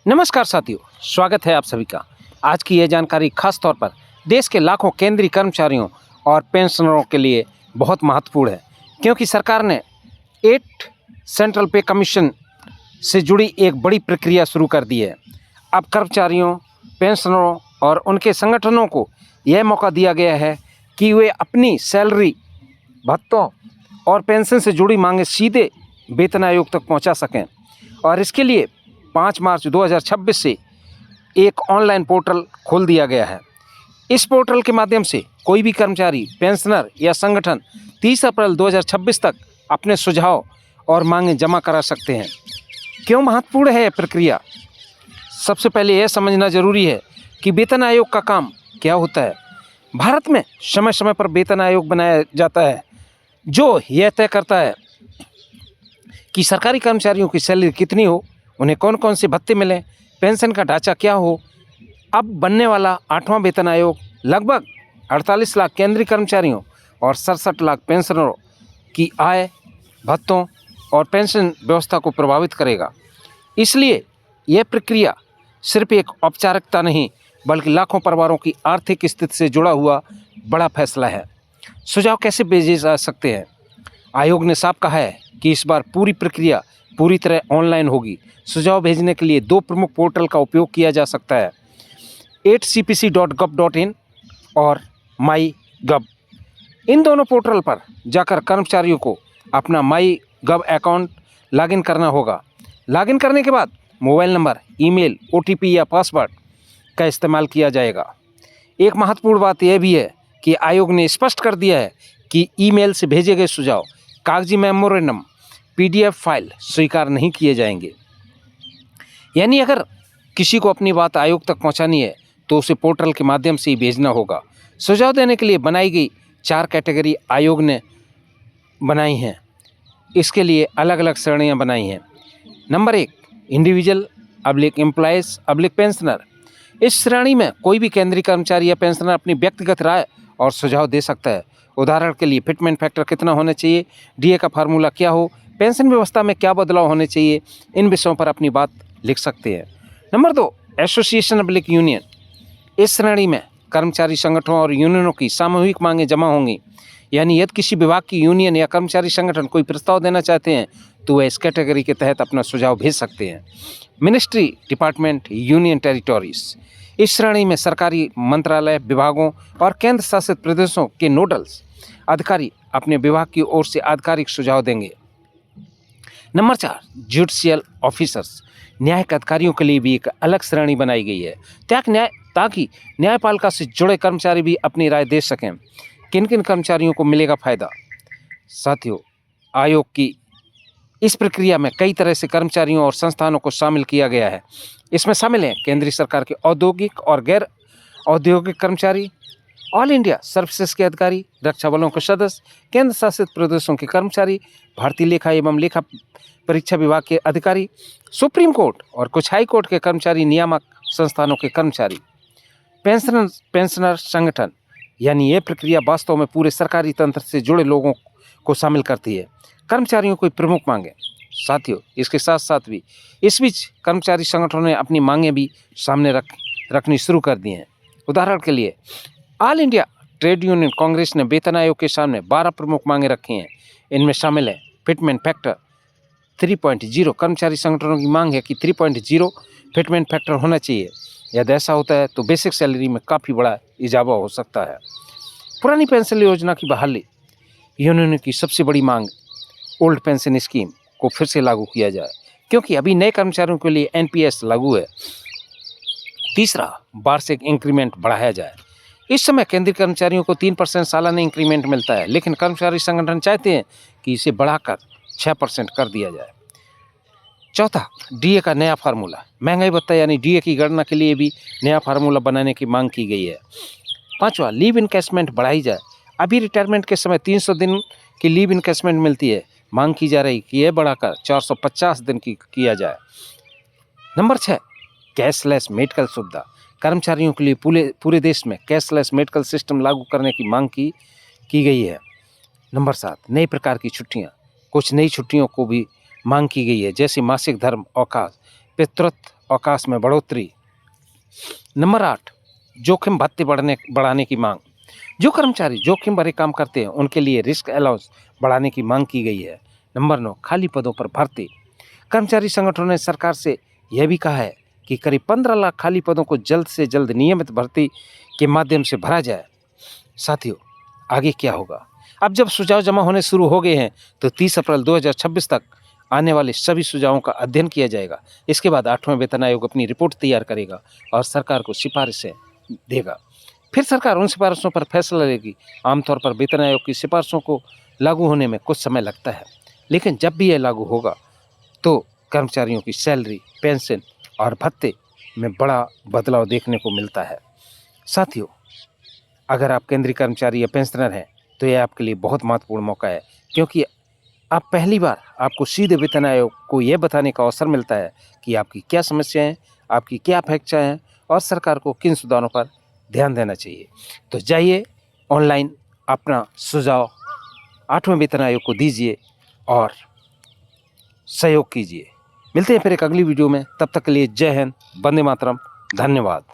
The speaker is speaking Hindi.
नमस्कार साथियों, स्वागत है आप सभी का। आज की यह जानकारी खास तौर पर देश के लाखों केंद्रीय कर्मचारियों और पेंशनरों के लिए बहुत महत्वपूर्ण है, क्योंकि सरकार ने 8 सेंट्रल पे कमीशन से जुड़ी एक बड़ी प्रक्रिया शुरू कर दी है। अब कर्मचारियों, पेंशनरों और उनके संगठनों को यह मौका दिया गया है कि वे अपनी सैलरी, भत्तों और पेंशन से जुड़ी मांगें सीधे वेतन आयोग तक पहुंचा सकें। और इसके लिए 5 मार्च 2026 से एक ऑनलाइन पोर्टल खोल दिया गया है। इस पोर्टल के माध्यम से कोई भी कर्मचारी, पेंशनर या संगठन 30 अप्रैल 2026 तक अपने सुझाव और मांगें जमा करा सकते हैं। क्यों महत्वपूर्ण है यह प्रक्रिया? सबसे पहले यह समझना जरूरी है कि वेतन आयोग का काम क्या होता है। भारत में समय समय पर वेतन आयोग बनाया जाता है, जो यह तय करता है कि सरकारी कर्मचारियों की सैलरी कितनी हो, उन्हें कौन कौन से भत्ते मिलें, पेंशन का ढांचा क्या हो। अब बनने वाला 8वां वेतन आयोग लगभग 48 लाख केंद्रीय कर्मचारियों और 67 लाख पेंशनरों की आय, भत्तों और पेंशन व्यवस्था को प्रभावित करेगा। इसलिए यह प्रक्रिया सिर्फ एक औपचारिकता नहीं, बल्कि लाखों परिवारों की आर्थिक स्थिति से जुड़ा हुआ बड़ा फैसला है। सुझाव कैसे भेजे जा सकते हैं? आयोग ने साफ कहा है कि इस बार पूरी प्रक्रिया पूरी तरह ऑनलाइन होगी। सुझाव भेजने के लिए 2 प्रमुख पोर्टल का उपयोग किया जा सकता है, 8cpc.gov.in और माई.गव। इन दोनों पोर्टल पर जाकर कर्मचारियों को अपना माई.गव अकाउंट लॉगिन करना होगा। लॉगिन करने के बाद मोबाइल नंबर, ईमेल, ओटीपी या पासवर्ड का इस्तेमाल किया जाएगा। एक महत्वपूर्ण बात यह भी है कि आयोग ने स्पष्ट कर दिया है कि ईमेल से भेजे गए सुझाव, कागजी मेमोरेंडम, पीडीएफ फाइल स्वीकार नहीं किए जाएंगे। यानी अगर किसी को अपनी बात आयोग तक पहुंचानी है तो उसे पोर्टल के माध्यम से ही भेजना होगा। सुझाव देने के लिए बनाई गई 4 कैटेगरी आयोग ने बनाई हैं। इसके लिए अलग अलग श्रेणियां बनाई हैं। Number 1, individual employees pensioner. इस श्रेणी में कोई भी केंद्रीय कर्मचारी या पेंशनर अपनी व्यक्तिगत राय और सुझाव दे सकता है। उदाहरण के लिए फिटमेंट फैक्टर कितना होना चाहिए, डीए का फार्मूला क्या हो, पेंशन व्यवस्था में क्या बदलाव होने चाहिए, इन विषयों पर अपनी बात लिख सकते हैं। Number 2, association union. इस श्रेणी में कर्मचारी संगठनों और यूनियनों की सामूहिक मांगें जमा होंगी। यानी यदि किसी विभाग की यूनियन या कर्मचारी संगठन कोई प्रस्ताव देना चाहते हैं तो वह इस कैटेगरी के तहत अपना सुझाव भेज सकते हैं। Ministry, department, union territories. इस श्रेणी में सरकारी मंत्रालय, विभागों और केंद्र शासित प्रदेशों के नोडल्स अधिकारी अपने विभाग की ओर से आधिकारिक सुझाव देंगे। Number 4, judicial officers. न्यायिक अधिकारियों के लिए भी एक अलग श्रेणी बनाई गई है ताकि न्यायपालिका से जुड़े कर्मचारी भी अपनी राय दे सकें। किन किन कर्मचारियों को मिलेगा फायदा? साथियों, आयोग की इस प्रक्रिया में कई तरह से कर्मचारियों और संस्थानों को शामिल किया गया है। इसमें शामिल हैं केंद्रीय सरकार के औद्योगिक और गैर औद्योगिक कर्मचारी, ऑल इंडिया सर्विसेज के अधिकारी, रक्षा बलों के सदस्य, केंद्र शासित प्रदेशों के कर्मचारी, भारतीय लेखा एवं लेखा परीक्षा विभाग के अधिकारी, सुप्रीम कोर्ट और कुछ हाई कोर्ट के कर्मचारी, नियामक संस्थानों के कर्मचारी। पेंशनर संगठन। यानी यह प्रक्रिया वास्तव में पूरे सरकारी तंत्र से जुड़े लोगों को शामिल करती है। कर्मचारियों की प्रमुख मांगें। साथियों, इसके साथ साथ भी इस बीच कर्मचारी संगठनों ने अपनी मांगें भी सामने रखनी शुरू कर दी हैं। उदाहरण के लिए all India trade union Congress ने वेतन आयोग के सामने 12 प्रमुख मांगें रखी हैं। इनमें शामिल है फिटमेंट फैक्टर 3.0। कर्मचारी संगठनों की मांग है कि 3.0 फिटमेंट फैक्टर होना चाहिए। यदि ऐसा होता है तो बेसिक सैलरी में काफ़ी बड़ा इजाफा हो सकता है। पुरानी पेंशन योजना की बहाली। यूनियन की सबसे बड़ी मांग ओल्ड पेंशन स्कीम को फिर से लागू किया जाए, क्योंकि अभी नए कर्मचारियों के लिए एनपीएस लागू है। तीसरा, वार्षिक इंक्रीमेंट बढ़ाया जाए। इस समय केंद्रीय कर्मचारियों को 3% सालाना इंक्रीमेंट मिलता है, लेकिन कर्मचारी संगठन चाहते हैं कि इसे बढ़ाकर 6% कर दिया जाए। चौथा, डीए का नया फार्मूला। महंगाई भत्ता यानी डीए की गणना के लिए भी नया फार्मूला बनाने की मांग की गई है। पांचवा, लीव इनकैशमेंट बढ़ाई जाए। अभी रिटायरमेंट के समय 300 दिन की लीव इनकैशमेंट मिलती है, मांग की जा रही कि यह बढ़ाकर 450 दिन की किया जाए। नंबर 6, कैशलेस मेडिकल सुविधा। कर्मचारियों के लिए पूरे देश में कैशलेस मेडिकल सिस्टम लागू करने की मांग की गई है। नंबर 7, नई प्रकार की छुट्टियां। कुछ नई छुट्टियों को भी मांग की गई है, जैसे मासिक धर्म अवकाश, पितृत्व अवकाश में बढ़ोतरी। नंबर 8, जोखिम भत्ते बढ़ाने की मांग। जो कर्मचारी जोखिम भरे काम करते हैं उनके लिए रिस्क अलाउंस बढ़ाने की मांग की गई है। नंबर 9, खाली पदों पर भर्ती। कर्मचारी संगठनों ने सरकार से यह भी कहा है कि करीब 15 लाख खाली पदों को जल्द से जल्द नियमित भर्ती के माध्यम से भरा जाए। साथियों, आगे क्या होगा? अब जब सुझाव जमा होने शुरू हो गए हैं तो 30 अप्रैल 2026 तक आने वाले सभी सुझावों का अध्ययन किया जाएगा। इसके बाद 8वां वेतन आयोग अपनी रिपोर्ट तैयार करेगा और सरकार को सिफारिशें देगा। फिर सरकार उन सिफारिशों पर फैसला लेगी। आमतौर पर वेतन आयोग की सिफारिशों को लागू होने में कुछ समय लगता है, लेकिन जब भी यह लागू होगा तो कर्मचारियों की सैलरी, पेंशन और भत्ते में बड़ा बदलाव देखने को मिलता है। साथियों, अगर आप केंद्रीय कर्मचारी या पेंशनर हैं तो यह आपके लिए बहुत महत्वपूर्ण मौका है, क्योंकि आप पहली बार आपको सीधे वेतन आयोग को यह बताने का अवसर मिलता है कि आपकी क्या समस्याएं हैं, आपकी क्या अपेक्षाएं हैं और सरकार को किन सुधारों पर ध्यान देना चाहिए। तो जाइए ऑनलाइन अपना सुझाव 8वें वेतन आयोग को दीजिए और सहयोग कीजिए। मिलते हैं फिर एक अगली वीडियो में। तब तक के लिए जय हिंद, वंदे मातरम, धन्यवाद।